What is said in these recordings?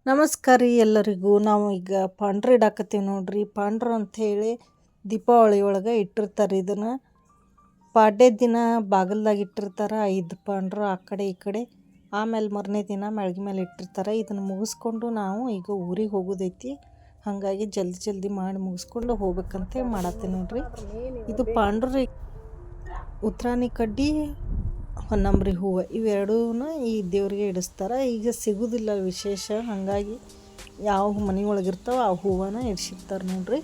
ನಮಸ್ಕಾರ ರೀ ಎಲ್ಲರಿಗೂ. ನಾವು ಈಗ ಪಾಂಡ್ರ ಇಡಾಕತ್ತೀವಿ ನೋಡ್ರಿ. ಪಾಂಡ್ರ ಅಂಥೇಳಿ ದೀಪಾವಳಿ ಒಳಗೆ ಇಟ್ಟಿರ್ತಾರೆ. ಇದನ್ನು ಪಾಡ್ಯ ದಿನ ಬಾಗಿಲ್ದಾಗ ಇಟ್ಟಿರ್ತಾರೆ 5 ಪಾಂಡ್ರ ಆ ಕಡೆ ಈ ಕಡೆ. ಆಮೇಲೆ ಮರನೇ ದಿನ ಮೆಳ್ಗೆ ಮೇಲೆ ಇಟ್ಟಿರ್ತಾರೆ. ಇದನ್ನು ಮುಗಿಸ್ಕೊಂಡು ನಾವು ಈಗ ಊರಿಗೆ ಹೋಗೋದೈತಿ. ಹಾಗಾಗಿ ಜಲ್ದಿ ಮಾಡಿ ಮುಗಿಸ್ಕೊಂಡು ಹೋಗ್ಬೇಕಂತ ಮಾಡತ್ತೀನಿ ನೋಡ್ರಿ. ಇದು ಪಾಂಡ್ರ ಉತ್ರಾಣಿ ಕಡ್ಡಿ ಹೊನ್ನಂಬ್ರಿ ಹೂವು ಇವೆರಡೂ ಈ ದೇವ್ರಿಗೆ ಇಡಿಸ್ತಾರೆ. ಈಗ ಸಿಗೋದಿಲ್ಲ ವಿಶೇಷ, ಹಾಗಾಗಿ ಯಾವ ಮನೆ ಒಳಗಿರ್ತಾವೆ ಆ ಹೂವನ್ನ ಇಡ್ಸಿರ್ತಾರೆ ನೋಡ್ರಿ.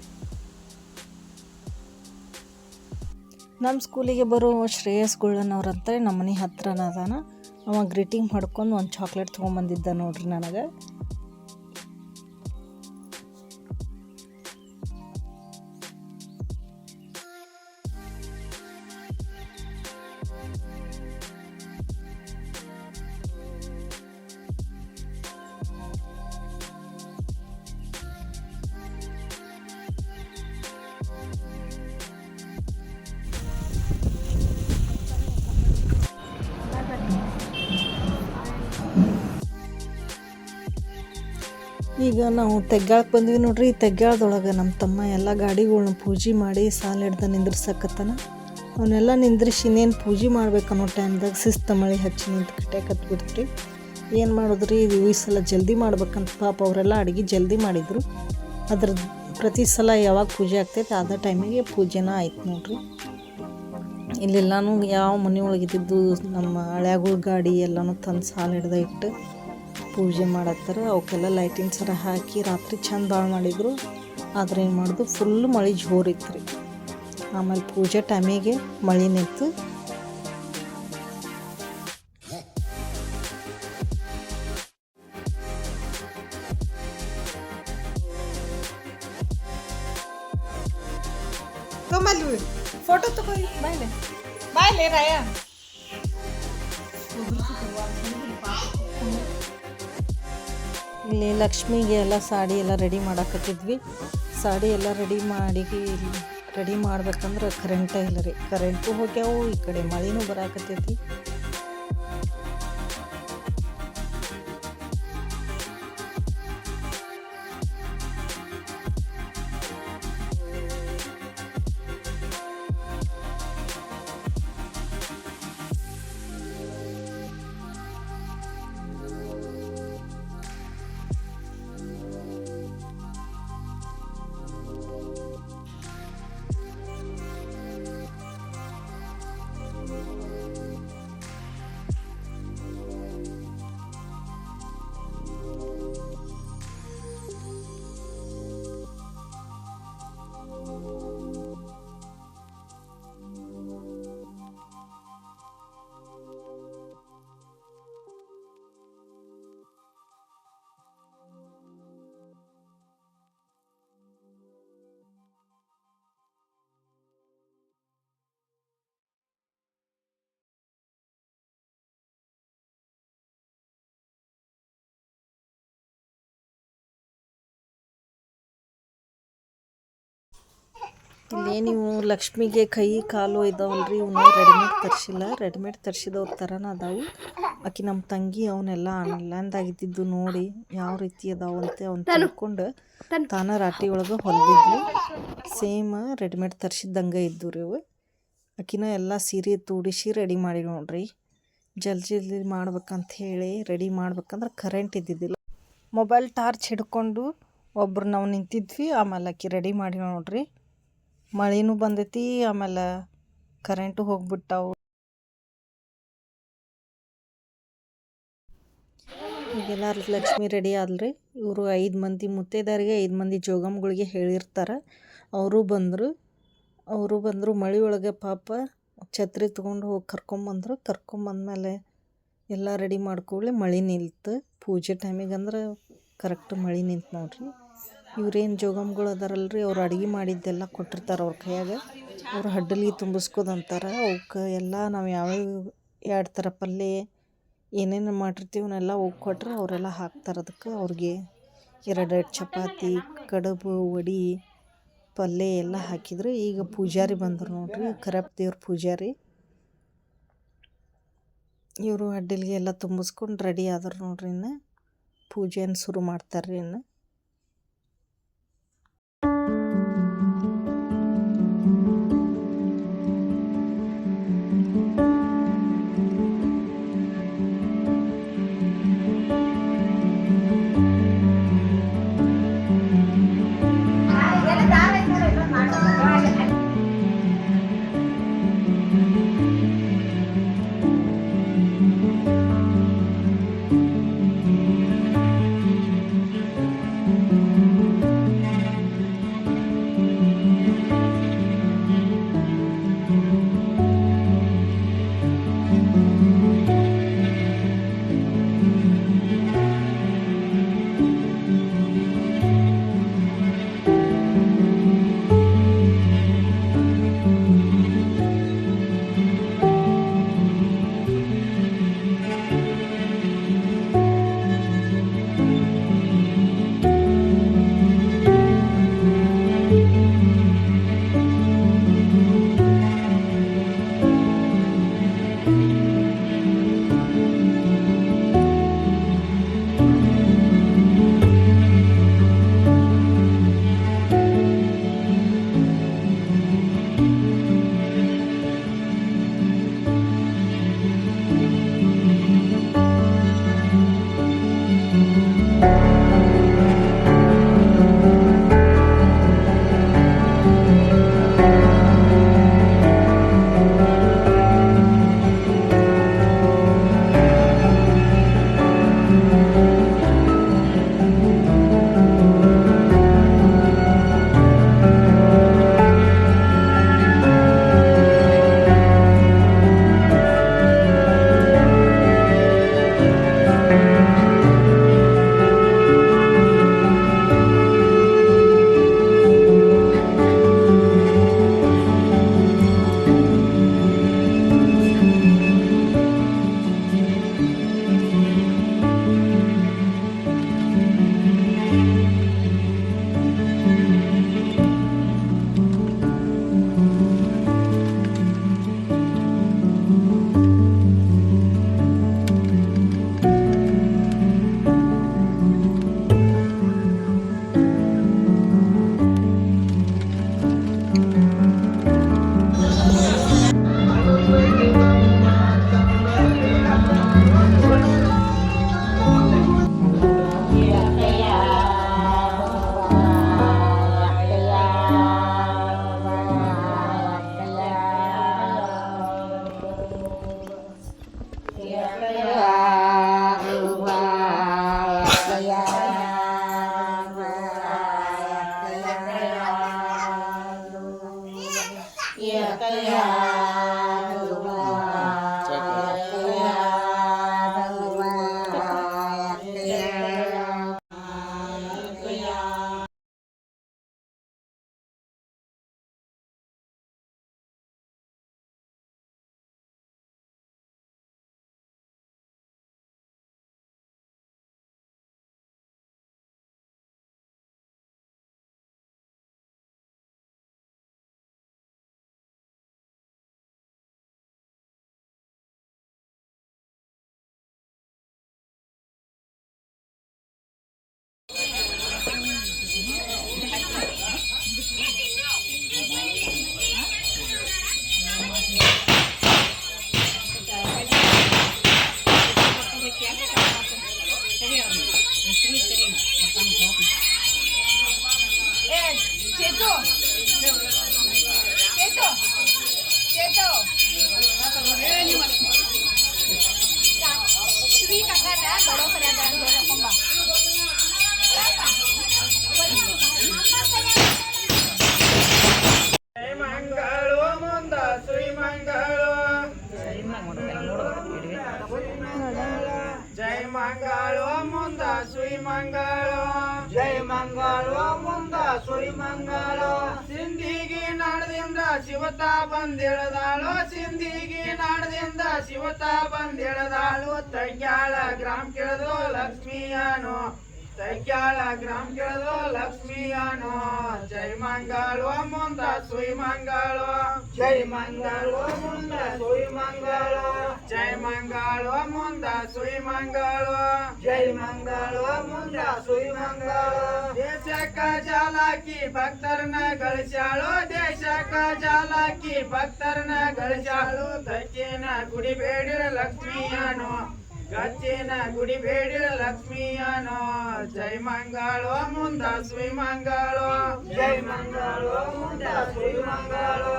ನಮ್ಮ ಸ್ಕೂಲಿಗೆ ಬರೋ ಶ್ರೇಯಸ್ ಗುಳ್ಳನವ್ರಂತ ನಮ್ಮ ಮನೆ ಹತ್ರನ ಅದಾನ. ಅವ ಗ್ರೀಟಿಂಗ್ ಮಾಡ್ಕೊಂಡು ಒಂದು ಚಾಕ್ಲೇಟ್ ತೊಗೊಂಬಂದಿದ್ದ ನೋಡ್ರಿ ನನಗೆ. ಈಗ ನಾವು ತೆಗ್ಗಾಳಕ್ಕೆ ಬಂದ್ವಿ ನೋಡ್ರಿ. ಈ ತೆಗ್ಗಾಳದೊಳಗೆ ನಮ್ಮ ತಮ್ಮ ಎಲ್ಲ ಗಾಡಿಗಳ್ನ ಪೂಜೆ ಮಾಡಿ ಸಾಲ ಹಿಡ್ದು ನಿಂದ್ರಿಸಕತ್ತಾನ. ಅವನ್ನೆಲ್ಲ ನಿಂದ್ರಿಸಿ ಇನ್ನೇನು ಪೂಜೆ ಮಾಡ್ಬೇಕನ್ನೋ ಟೈಮ್ದಾಗ ಶಿಸ್ತು ಮಳೆ ಹಚ್ಚಿ ನಿಂತು ಕಟ್ಯಾಕತ್ಬಿಡ್ತ್ರಿ. ಏನು ಮಾಡಿದ್ರಿ, ಈ ಸಲ ಜಲ್ದಿ ಮಾಡ್ಬೇಕಂತ ಪಾಪ ಅವರೆಲ್ಲ ಅಡುಗೆ ಜಲ್ದಿ ಮಾಡಿದರು. ಅದ್ರ ಪ್ರತಿ ಸಲ ಯಾವಾಗ ಪೂಜೆ ಆಗ್ತೈತೆ ಅದೇ ಟೈಮಿಗೆ ಪೂಜೆನ ಆಯ್ತು ನೋಡ್ರಿ. ಇಲ್ಲೆಲ್ಲನೂ ಯಾವ ಮನೆ ಒಳಗಿದ್ದು ನಮ್ಮ ಹಳ್ಯಾಗಳ ಗಾಡಿ ಎಲ್ಲನೂ ತಂದು ಸಾಲ ಹಿಡ್ದು ಇಟ್ಟು ಪೂಜೆ ಮಾಡತ್ತಾರೆ. ಅವಕ್ಕೆಲ್ಲ ಲೈಟಿನ ಸರ ಹಾಕಿ ರಾತ್ರಿ ಚಂದ ಭಾಳ ಮಾಡಿದರು. ಆದ್ರೆ ಏನು ಮಾಡೋದು, ಫುಲ್ ಮಳೆ ಜೋರಿತ್ತು ರೀ. ಆಮೇಲೆ ಪೂಜೆ ಟೈಮಿಗೆ ಮಳೆ ನಿಂತು ಫೋಟೋ ತಗೋರಿ. ಬಾಯ್ಲೆ ರಾಯ. ಇಲ್ಲಿ ಲಕ್ಷ್ಮಿಗೆ ಎಲ್ಲ ಸಾಡಿ ಎಲ್ಲ ರೆಡಿ ಮಾಡಾಕತ್ತಿದ್ವಿ. ಸಾಡಿ ಎಲ್ಲ ರೆಡಿ ಮಾಡ್ಬೇಕಂದ್ರೆ ಕರೆಂಟೇ ಇಲ್ಲ ರೀ. ಕರೆಂಟು ಹೋಗ್ಯಾವು, ಈ ಕಡೆ ಮಳೆನೂ ಬರಾಕತ್ತೈತಿ. ಇಲ್ಲೇ ನೀವು ಲಕ್ಷ್ಮಿಗೆ ಕೈ ಕಾಲು ಇದಾವಲ್ರಿ, ಇವನ್ನ ರೆಡಿಮೇಡ್ ತರಿಸಿಲ್ಲ. ರೆಡಿಮೇಡ್ ತರಿಸಿದವ್ರ ಥರನ ಅದಾವು. ಆಕೆ ನಮ್ಮ ತಂಗಿ ಅವನ್ನೆಲ್ಲ ಆನ್ಲೈನ್ದಾಗಿದ್ದು ನೋಡಿ ಯಾವ ರೀತಿ ಅದಾವಂತೆ ಅವ್ನು ತಿಳ್ಕೊಂಡು ತಾನ ರಾಟಿ ಒಳಗೆ ಹೊಲಿದಿದ್ಲು. ಸೇಮ್ ರೆಡಿಮೇಡ್ ತರಿಸಿದ್ದಂಗೆ ಇದ್ದು ರೀ ಅವು. ಆಕಿನ ಎಲ್ಲ ಸೀರೆ ತೂಡಿಸಿ ರೆಡಿ ಮಾಡಿ ನೋಡ್ರಿ. ಜಲ್ದಿ ಮಾಡ್ಬೇಕಂತ ಹೇಳಿ ರೆಡಿ ಮಾಡ್ಬೇಕಂದ್ರೆ ಕರೆಂಟ್ ಇದ್ದಿದ್ದಿಲ್ಲ. ಮೊಬೈಲ್ ಟಾರ್ಚ್ ಹಿಡ್ಕೊಂಡು ಒಬ್ರು ನಾವು ನಿಂತಿದ್ವಿ. ಆಮೇಲೆ ಆಕಿ ರೆಡಿ ಮಾಡಿ ನೋಡ್ರಿ. ಮಳೆನೂ ಬಂದೈತಿ, ಆಮೇಲೆ ಕರೆಂಟು ಹೋಗ್ಬಿಟ್ಟಾವು. ಈಗೆಲ್ಲ ಲಕ್ಷ್ಮಿ ರೆಡಿ ಆದ್ರಿ. ಇವರು 5 ಮಂದಿ ಮುತ್ತೈದರಿಗೆ 5 ಮಂದಿ ಜೋಗಮ್ಗಳಿಗೆ ಹೇಳಿರ್ತಾರೆ. ಅವರು ಬಂದರು ಮಳೆ ಒಳಗೆ ಪಾಪ ಛತ್ರಿ ತೊಗೊಂಡು ಹೋಗಿ ಕರ್ಕೊಂಬಂದ್ಮೇಲೆ ಎಲ್ಲ ರೆಡಿ ಮಾಡ್ಕೊಳ್ಳಿ ಮಳೆ ನಿಲ್ತು. ಪೂಜೆ ಟೈಮಿಗೆ ಅಂದ್ರೆ ಕರೆಕ್ಟ್ ಮಳೆ ನಿಂತು ನೋಡ್ರಿ. ಇವ್ರೇನು ಜೋಗಮ್ಗಳು ಅದಾರಲ್ರಿ, ಅವ್ರು ಅಡುಗೆ ಮಾಡಿದ್ದೆಲ್ಲ ಕೊಟ್ಟಿರ್ತಾರೆ ಅವ್ರ ಕೈಯಾಗ. ಅವ್ರು ಹಡ್ಡಲಿ ತುಂಬಿಸ್ಕೋದಂತಾರೆ. ಅವಕ್ಕೆ ಎಲ್ಲ ನಾವು ಯಾವ್ಯಾವ 2 ಥರ ಪಲ್ಯ ಏನೇನು ಮಾಡಿರ್ತೀವಿ ಅವನ್ನೆಲ್ಲ ಹೋಗಿ ಕೊಟ್ರೆ ಅವರೆಲ್ಲ ಹಾಕ್ತಾರೆ. ಅದಕ್ಕೆ ಅವ್ರಿಗೆ 2 ಚಪಾತಿ, ಕಡುಬು, ವಡೆ, ಪಲ್ಯ ಎಲ್ಲ ಹಾಕಿದ್ರು. ಈಗ ಪೂಜಾರಿ ಬಂದರು ನೋಡ್ರಿ, ಕರಪ್ ದೇವ್ರ ಪೂಜಾರಿ. ಇವರು ಅಡ್ಡಿಲ್ಗೆ ಎಲ್ಲ ತುಂಬಿಸ್ಕೊಂಡು ರೆಡಿ ಆದರು ನೋಡ್ರಿ. ಇನ್ನು ಪೂಜೆಯನ್ನು ಶುರು ಮಾಡ್ತಾರೆ ರೀ ಇನ್ನು. जय मंगलो मुंदा सुई मंगलो जय मंगलो मुंदा सुई मंगलो सिंधिगी नाडदिंद शिवता बंदिळदाळो सिंधिगी नाडदिंद शिवता बंदिळदाळो तग्याळ ग्राम केळदो लक्ष्मीयानो तग्याळ ग्राम केळदो लक्ष्मीयानो जय मंगलो मुंदा सुई मंगलो जय मंगलो मुंदा सुई मंगलो जय मंगलो मुंदा सुई मंगलो जय मंगलो ಮುಂದ ಸುಯಿಮಂಗಳ ದೇಶಕ್ಕ ಜಾಲಾಕಿ ಭಕ್ತರನ್ನ ಗಳಿಸ್ಯಾಳು ದೇಶಕ್ಕ ಜಾಲಾಕಿ ಭಕ್ತರನ್ನ ಗಳಿಸ್ಯಾಳು ಗಚ್ಚಿನ ಗುಡಿ ಬೇಡಿರ ಲಕ್ಷ್ಮಿಯನು ಗಚ್ಚಿನ ಗುಡಿ ಬೇಡಿರ ಲಕ್ಷ್ಮಿಯನು ಜೈ ಮಂಗಳೋ ಮುಂದ ಸುಯಿಮಂಗಳೋ ಜೈ ಮಂಗಳೋ ಮುಂದ ಸುಯಿಮಂಗಳೋ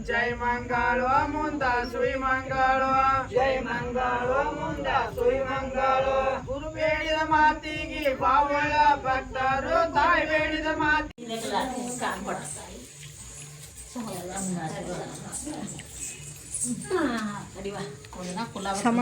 ಜೈ ಮಂಗಳೋ ಮುಂದ ಸುಯಿಮಂಗಳೋ ಜೈ ಮಂಗಳೋ ಮುಂದ ಸುಯಿಮಂಗಳೋ ಗುರು ಬೇಡಿದ ಮಾತಿಗೆ ಬಾವುಳ ಭಕ್ತರು ತಾಯಿ ಬೇಡಿದ ಮಾತಿಗೆ ಸಮ